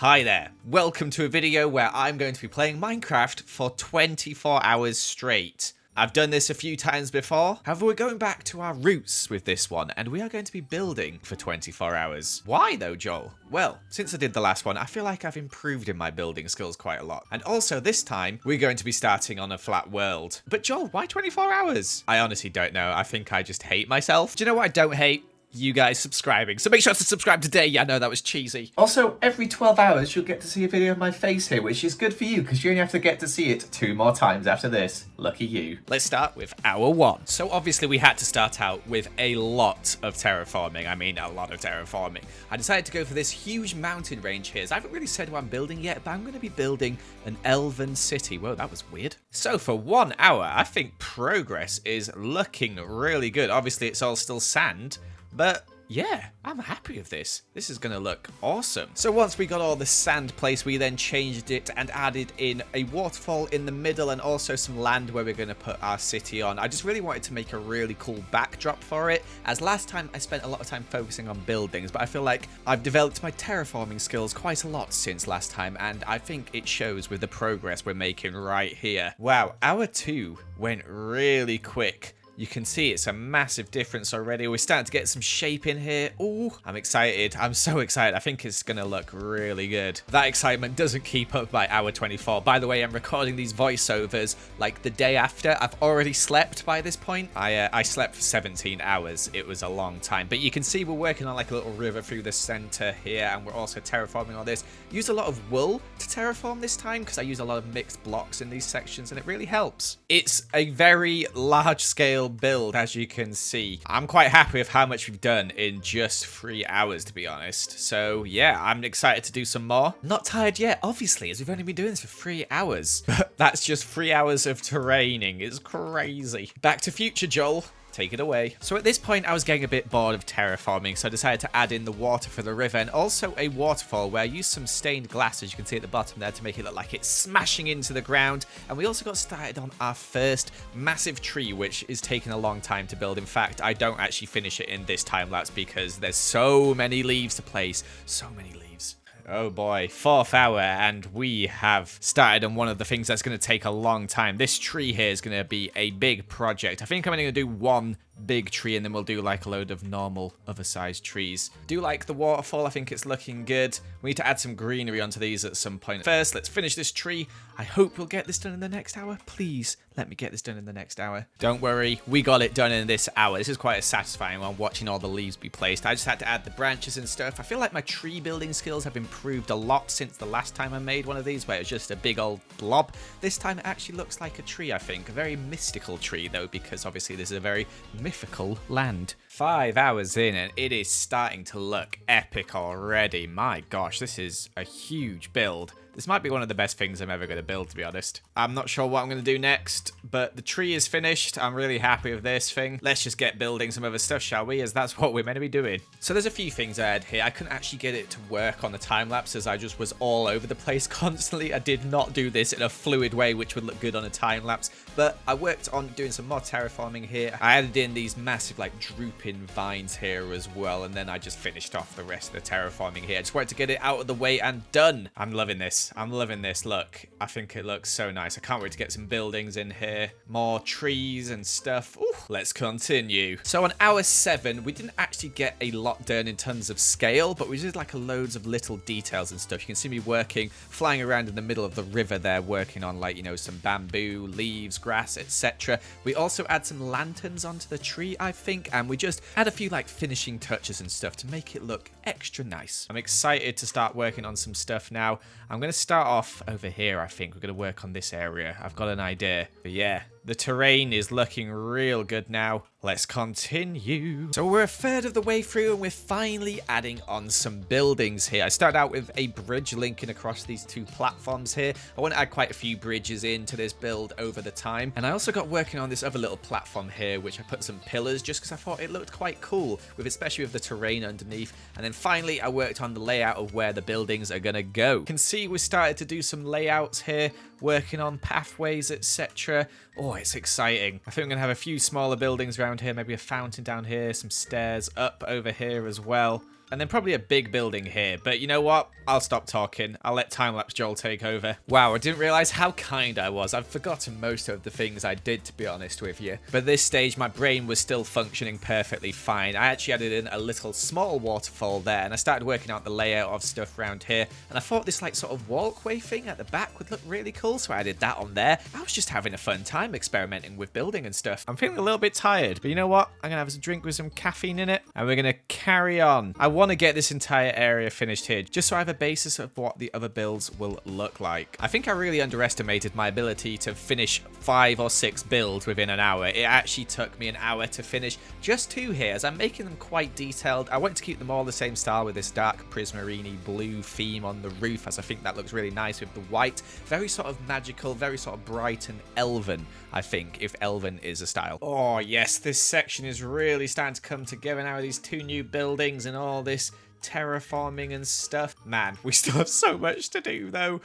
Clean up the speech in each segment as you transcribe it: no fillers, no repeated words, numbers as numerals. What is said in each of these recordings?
Hi there, welcome to a video where I'm going to be playing Minecraft for 24 hours straight. I've done this a few times before, however we're going back to our roots with this one and we are going to be building for 24 hours. Why though, Joel? Well, since I did the last one, I feel like I've improved in my building skills quite a lot. And also this time, we're going to be starting on a flat world. But Joel, why 24 hours? I honestly don't know, I think I just hate myself. Do you know what I don't hate? You guys subscribing. So make sure to subscribe today. Yeah, I know that was cheesy. Also, every 12 hours you'll get to see a video of my face here, which is good for you because you only have to get to see it 2 more times after this. Lucky you. Let's start with hour 1. So obviously we had to start out with a lot of terraforming. I mean, a lot of terraforming. I decided to go for this huge mountain range here. So I haven't really said what I'm building yet, but I'm going to be building an elven city. Whoa, that was weird. So for 1 hour, I think progress is looking really good. Obviously, it's all still sand. But yeah, I'm happy with this. This is going to look awesome. So once we got all the sand placed, we then changed it and added in a waterfall in the middle and also some land where we're going to put our city on. I just really wanted to make a really cool backdrop for it, as last time I spent a lot of time focusing on buildings, but I feel like I've developed my terraforming skills quite a lot since last time, and I think it shows with the progress we're making right here. Wow, hour 2 went really quick. You can see it's a massive difference already. We're starting to get some shape in here. Oh, I'm excited. I'm so excited. I think it's going to look really good. That excitement doesn't keep up by hour 24. By the way, I'm recording these voiceovers like the day after. I've already slept by this point. I slept for 17 hours. It was a long time. But you can see we're working on like a little river through the center here. And we're also terraforming all this. Use a lot of wool to terraform this time because I use a lot of mixed blocks in these sections and it really helps. It's a very large scale build, as you can see. I'm quite happy with how much we've done in just 3 hours, to be honest. So yeah, I'm excited to do some more. Not tired yet, obviously, as we've only been doing this for 3 hours. That's just 3 hours of terraining. It's crazy. Back to future, Joel. Take it away. So at this point, I was getting a bit bored of terraforming, so I decided to add in the water for the river and also a waterfall where I used some stained glass, as you can see at the bottom there, to make it look like it's smashing into the ground. And we also got started on our first massive tree, which is taking a long time to build. In fact, I don't actually finish it in this time lapse because there's so many leaves to place. So many leaves. Oh boy, 4th hour, and we have started on one of the things that's going to take a long time. This tree here is going to be a big project. I think I'm only going to do one big tree and then we'll do like a load of normal other sized trees. Do like the waterfall, I think it's looking good. We need to add some greenery onto these at some point. First, let's finish this tree. I hope we'll get this done in the next hour. Please let me get this done in the next hour. Don't worry, we got it done in this hour. This is quite a satisfying one, watching all the leaves be placed. I just had to add the branches and stuff. I feel like my tree building skills have improved a lot since the last time I made one of these, where it was just a big old blob. This time it actually looks like a tree, I think. A very mystical tree though, because obviously this is a very mythical land. 5 hours in and it is starting to look epic already. My gosh, this is a huge build. This might be one of the best things I'm ever going to build, to be honest. I'm not sure what I'm going to do next, but the tree is finished. I'm really happy with this thing. Let's just get building some other stuff, shall we? As that's what we're meant to be doing. So there's a few things I had here. I couldn't actually get it to work on the time lapse as I just was all over the place constantly. I did not do this in a fluid way, which would look good on a time lapse, but I worked on doing some more terraforming here. I added in these massive like drooping vines here as well, and then I just finished off the rest of the terraforming here. I just wanted to get it out of the way and done. I'm loving this. I'm loving this. Look, I think it looks so nice. I can't wait to get some buildings in here. More trees and stuff. Ooh, let's continue. So on hour 7, we didn't actually get a lot done in terms of scale, but we did like loads of little details and stuff. You can see me working, flying around in the middle of the river there, working on like, you know, some bamboo, leaves, grass, etc. We also add some lanterns onto the tree, I think, and we just add a few like finishing touches and stuff to make it look extra nice. I'm excited to start working on some stuff now. I'm going to start off over here, I think. We're going to work on this area. I've got an idea. But yeah, the terrain is looking real good now. Let's continue. So we're a third of the way through and we're finally adding on some buildings here. I started out with a bridge linking across these 2 platforms here. I want to add quite a few bridges into this build over the time. And I also got working on this other little platform here, which I put some pillars just because I thought it looked quite cool, with especially with the terrain underneath. And then finally, I worked on the layout of where the buildings are going to go. You can see we started to do some layouts here, working on pathways, etc. Oh, it's exciting. I think I'm going to have a few smaller buildings around here, maybe a fountain down here, some stairs up over here as well. and then probably a big building here. But you know what? I'll stop talking. I'll let time-lapse Joel take over. Wow, I didn't realize how kind I was. I've forgotten most of the things I did, to be honest with you. But at this stage, my brain was still functioning perfectly fine. I actually added in a little small waterfall there, and I started working out the layout of stuff around here. And I thought this like sort of walkway thing at the back would look really cool, so I added that on there. I was just having a fun time experimenting with building and stuff. I'm feeling a little bit tired, but you know what? I'm gonna have a drink with some caffeine in it, and we're gonna carry on. I want to get this entire area finished here, just so I have a basis of what the other builds will look like. I think I really underestimated my ability to finish 5 or 6 builds within an hour. It actually took me an hour to finish just 2 here, as I'm making them quite detailed. I want to keep them all the same style with this dark prismarine blue theme on the roof, as I think that looks really nice with the white. Very sort of magical, very sort of bright and elven, I think, if elven is a style. Oh yes, this section is really starting to come together now with these 2 new buildings and all this terraforming and stuff. Man, we still have so much to do though.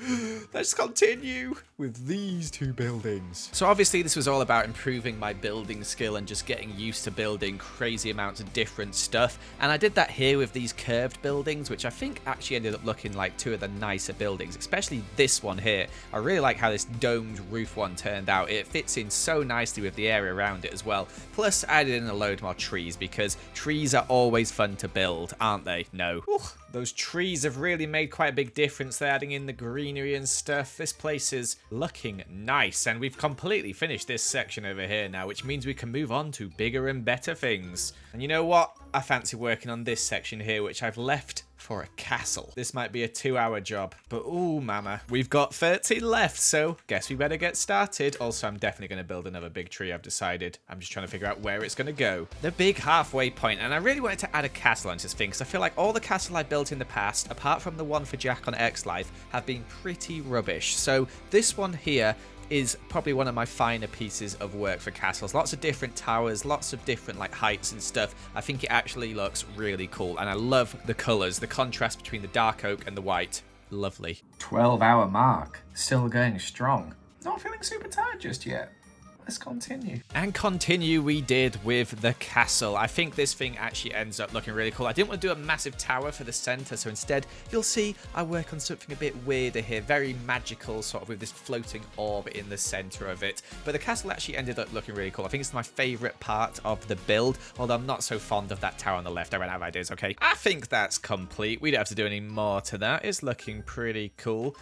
Let's continue with these 2 buildings. So obviously this was all about improving my building skill and just getting used to building crazy amounts of different stuff. And I did that here with these curved buildings, which I think actually ended up looking like 2 of the nicer buildings, especially this one here. I really like how this domed roof one turned out. It fits in so nicely with the area around it as well. Plus I added in a load more trees, because trees are always fun to build, aren't they? No. Ooh, those trees have really made quite a big difference. They're adding in the greenery and stuff. This place is looking nice, and we've completely finished this section over here now, which means we can move on to bigger and better things. And you know what? I fancy working on this section here, which I've left for a castle. This might be a 2-hour job, but ooh mama, we've got 13 left, so guess we better get started. Also, I'm definitely going to build another big tree, I've decided. I'm just trying to figure out where it's going to go. The big halfway point, and I really wanted to add a castle onto this thing, because I feel like all the castles I built in the past, apart from the one for Jack on X Life, have been pretty rubbish. So this one here is probably one of my finer pieces of work for castles. Lots of different towers, lots of different like heights and stuff. I think it actually looks really cool, and I love the colors, the contrast between the dark oak and the white. Lovely. 12-hour mark, still going strong. Not feeling super tired just yet. Let's continue. And continue we did with the castle. I think this thing actually ends up looking really cool. I didn't want to do a massive tower for the center, so instead you'll see I work on something a bit weirder here, very magical, sort of with this floating orb in the center of it. But the castle actually ended up looking really cool. I think it's my favorite part of the build, although I'm not so fond of that tower on the left. I ran out of ideas, okay? I think that's complete. We don't have to do any more to that. It's looking pretty cool.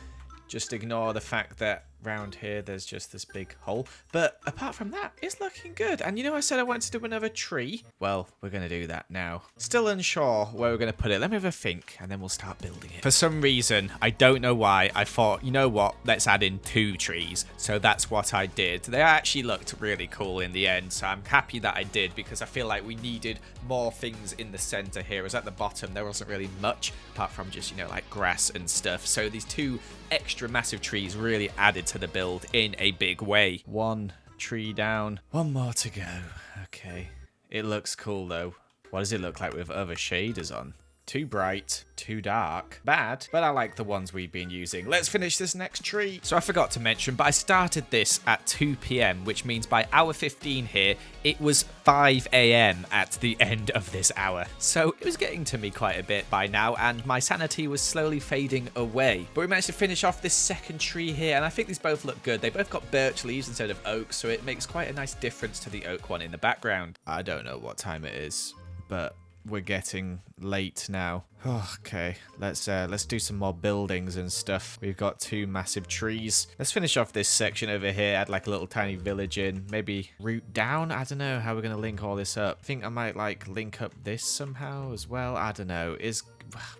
Just ignore the fact that round here there's just this big hole, but apart from that, it's looking good. And you know, I said I wanted to do another tree. Well, we're gonna do that now. Still unsure where we're gonna put it. Let me have a think, and then we'll start building it. For some reason, I don't know why, I thought, you know what, let's add in 2 trees. So that's what I did. They actually looked really cool in the end, so I'm happy that I did, because I feel like we needed more things in the center here. As at the bottom there wasn't really much apart from just, you know, like grass and stuff. So these 2 extra massive trees really added to the build in a big way. 1 tree down, 1 more to go. Okay, it looks cool though. What does it look like with other shaders on? Too bright, too dark. Bad, but I like the ones we've been using. Let's finish this next tree. So I forgot to mention, but I started this at 2 p.m, which means by hour 15 here, it was 5 a.m. at the end of this hour. So it was getting to me quite a bit by now, and my sanity was slowly fading away. But we managed to finish off this second tree here, and I think these both look good. They both got birch leaves instead of oak, so it makes quite a nice difference to the oak one in the background. I don't know what time it is, but we're getting late now. Okay, let's do some more buildings and stuff. We've got 2 massive trees. Let's finish off this section over here. Add like a little tiny village in. Maybe root down. I don't know how we're gonna link all this up. I think I might like link up this somehow as well. I don't know.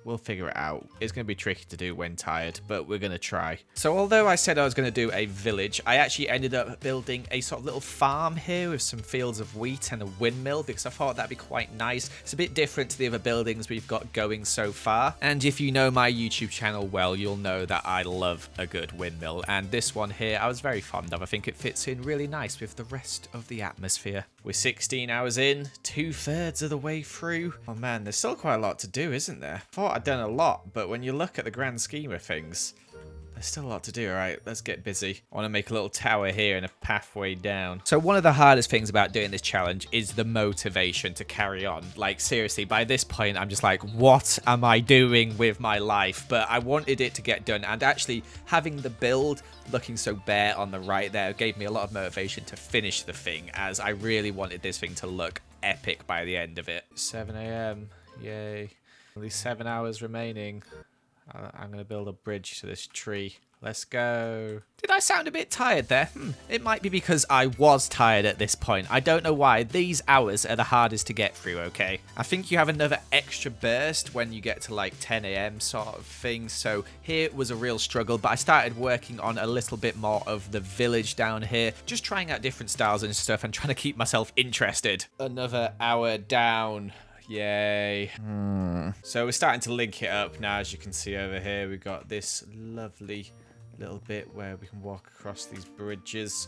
We'll figure it out. It's going to be tricky to do when tired, but we're going to try. So although I said I was going to do a village, I actually ended up building a sort of little farm here with some fields of wheat and a windmill, because I thought that'd be quite nice. It's a bit different to the other buildings we've got going so far. And if you know my YouTube channel well, you'll know that I love a good windmill. And this one here, I was very fond of. I think it fits in really nice with the rest of the atmosphere. We're 16 hours in, 2/3 of the way through. Oh man, there's still quite a lot to do, isn't there? I thought I'd done a lot, but when you look at the grand scheme of things, There's still a lot to do. All right, let's get busy. I want to make a little tower here and a pathway down. So one of the hardest things about doing this challenge is the motivation to carry on. Like, seriously, by this point, I'm just like, what am I doing with my life? But I wanted it to get done. And actually, having the build looking so bare on the right there gave me a lot of motivation to finish the thing, as I really wanted this thing to look epic by the end of it. 7 a.m. Yay. Only 7 hours remaining. I'm going to build a bridge to this tree. Let's go. Did I sound a bit tired there? It might be because I was tired at this point. I don't know why. These hours are the hardest to get through, okay? I think you have another extra burst when you get to like 10 a.m. sort of thing. So here was a real struggle, but I started working on a little bit more of the village down here. Just trying out different styles and stuff and trying to keep myself interested. Another hour down. Yay. So we're starting to link it up now. As you can see over here, we've got this lovely little bit where we can walk across these bridges,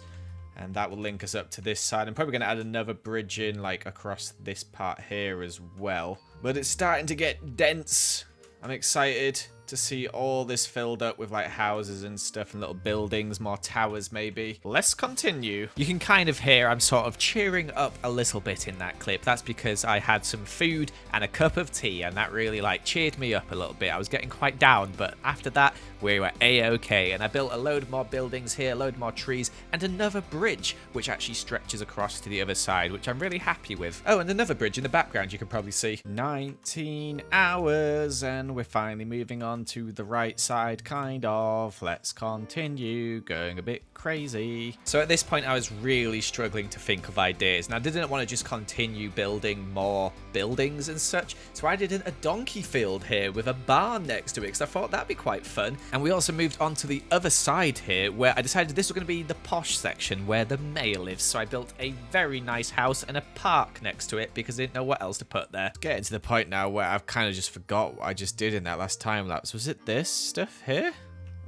and that will link us up to this side. I'm probably going to add another bridge in like across this part here as well, but it's starting to get dense. I'm excited to see all this filled up with like houses and stuff and little buildings, more towers maybe. Let's continue. You can kind of hear I'm sort of cheering up a little bit in that clip. That's because I had some food and a cup of tea, and that really like cheered me up a little bit. I was getting quite down, but after that we were a-okay, and I built a load more buildings here, a load more trees, and another bridge which actually stretches across to the other side, which I'm really happy with. Oh, and another bridge in the background you can probably see. 19 hours and we're finally moving on to the right side, kind of. Let's continue going a bit crazy. So at this point I was really struggling to think of ideas, and I didn't want to just continue building more buildings and such, so I did a donkey field here with a barn next to it because I thought that'd be quite fun. And we also moved on to the other side here where I decided this was going to be the Posh section where the mayor lives, so I built a very nice house and a park next to it because I didn't know what else to put there. Getting to the point now where I've kind of just forgot what I just did in that last time lapse. Was it this stuff here?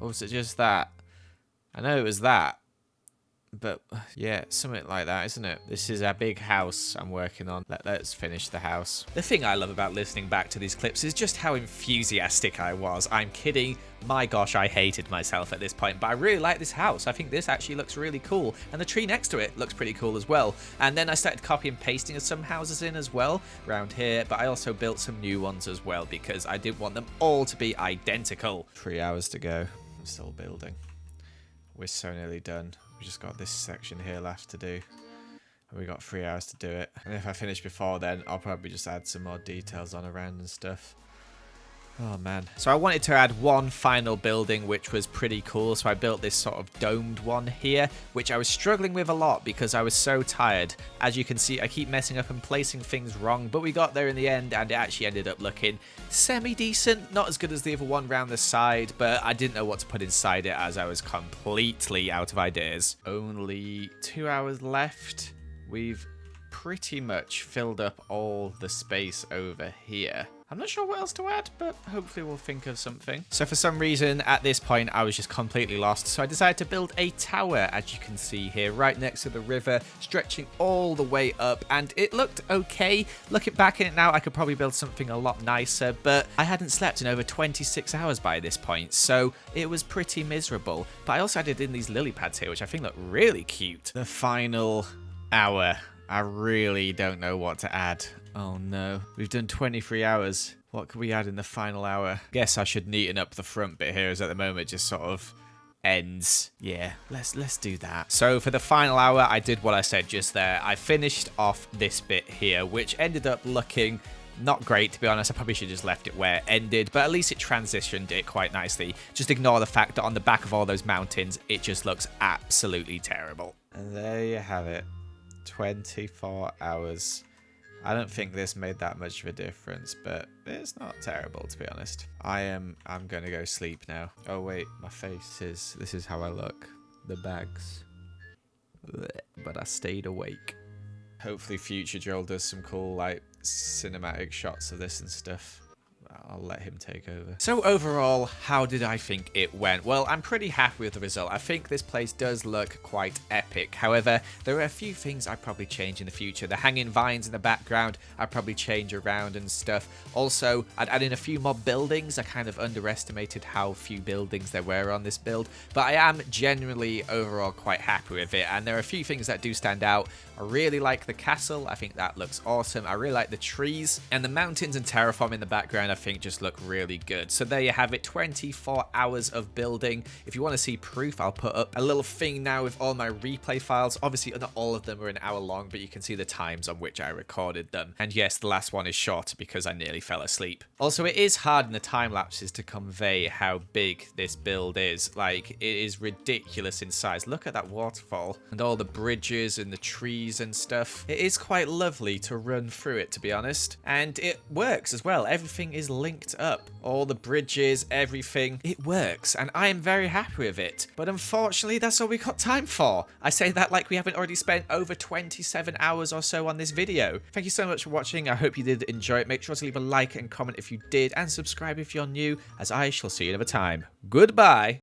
Or was it just that? I know it was that. But yeah, something like that, isn't it? This is a big house I'm working on. Let's finish the house. The thing I love about listening back to these clips is just how enthusiastic I was. I'm kidding. My gosh, I hated myself at this point, but I really like this house. I think this actually looks really cool, and the tree next to it looks pretty cool as well. And then I started copy and pasting some houses in as well around here, but I also built some new ones as well because I didn't want them all to be identical. 3 hours to go. I'm still building. We're so nearly done. We just got this section here left to do. And we got 3 hours to do it. And if I finish before then, I'll probably just add some more details on around and stuff. Oh man. So I wanted to add one final building which was pretty cool. So I built this sort of domed one here, which I was struggling with a lot because I was so tired. As you can see, I keep messing up and placing things wrong, but we got there in the end and it actually ended up looking semi-decent. Not as good as the other one round the side, but I didn't know what to put inside it as I was completely out of ideas. Only 2 hours left. We've pretty much filled up all the space over here. I'm not sure what else to add, but hopefully we'll think of something. So for some reason, at this point, I was just completely lost. So I decided to build a tower, as you can see here, right next to the river, stretching all the way up. And it looked okay. Looking back at it now, I could probably build something a lot nicer, but I hadn't slept in over 26 hours by this point. So it was pretty miserable. But I also added in these lily pads here, which I think look really cute. The final hour. I really don't know what to add. Oh no, we've done 23 hours. What could we add in the final hour? Guess I should neaten up the front bit here, as at the moment it just sort of ends. Yeah, let's do that. So for the final hour, I did what I said just there. I finished off this bit here, which ended up looking not great, to be honest. I probably should have just left it where it ended, but at least it transitioned it quite nicely. Just ignore the fact that on the back of all those mountains, it just looks absolutely terrible. And there you have it. 24 hours. I don't think this made that much of a difference, but it's not terrible, to be honest. I'm going to go sleep now. Oh wait, my face this is how I look. The bags. But I stayed awake. Hopefully future Joel does some cool like cinematic shots of this and stuff. I'll let him take over. So overall, how did I think it went? Well, I'm pretty happy with the result. I think this place does look quite epic. However, there are a few things I'd probably change in the future. The hanging vines in the background, I'd probably change around and stuff. Also, I'd add in a few more buildings. I kind of underestimated how few buildings there were on this build, but I am generally overall quite happy with it. And there are a few things that do stand out. I really like the castle. I think that looks awesome. I really like the trees, and the mountains and terraform in the background I think just look really good. So there you have it, 24 hours of building. If you want to see proof, I'll put up a little thing now with all my replay files. Obviously not all of them are an hour long, but you can see the times on which I recorded them. And yes, the last one is short because I nearly fell asleep. Also, it is hard in the time lapses to convey how big this build is. Like, it is ridiculous in size. Look at that waterfall and all the bridges and the trees and stuff. It is quite lovely to run through it, to be honest, and it works as well. Everything is linked up, all the bridges, everything, it works, and I am very happy with it. But unfortunately, that's all we got time for. I say that like we haven't already spent over 27 hours or so on this video. Thank you so much for watching. I hope you did enjoy it. Make sure to leave a like and comment if you did, and subscribe if you're new, as I shall see you another time. Goodbye.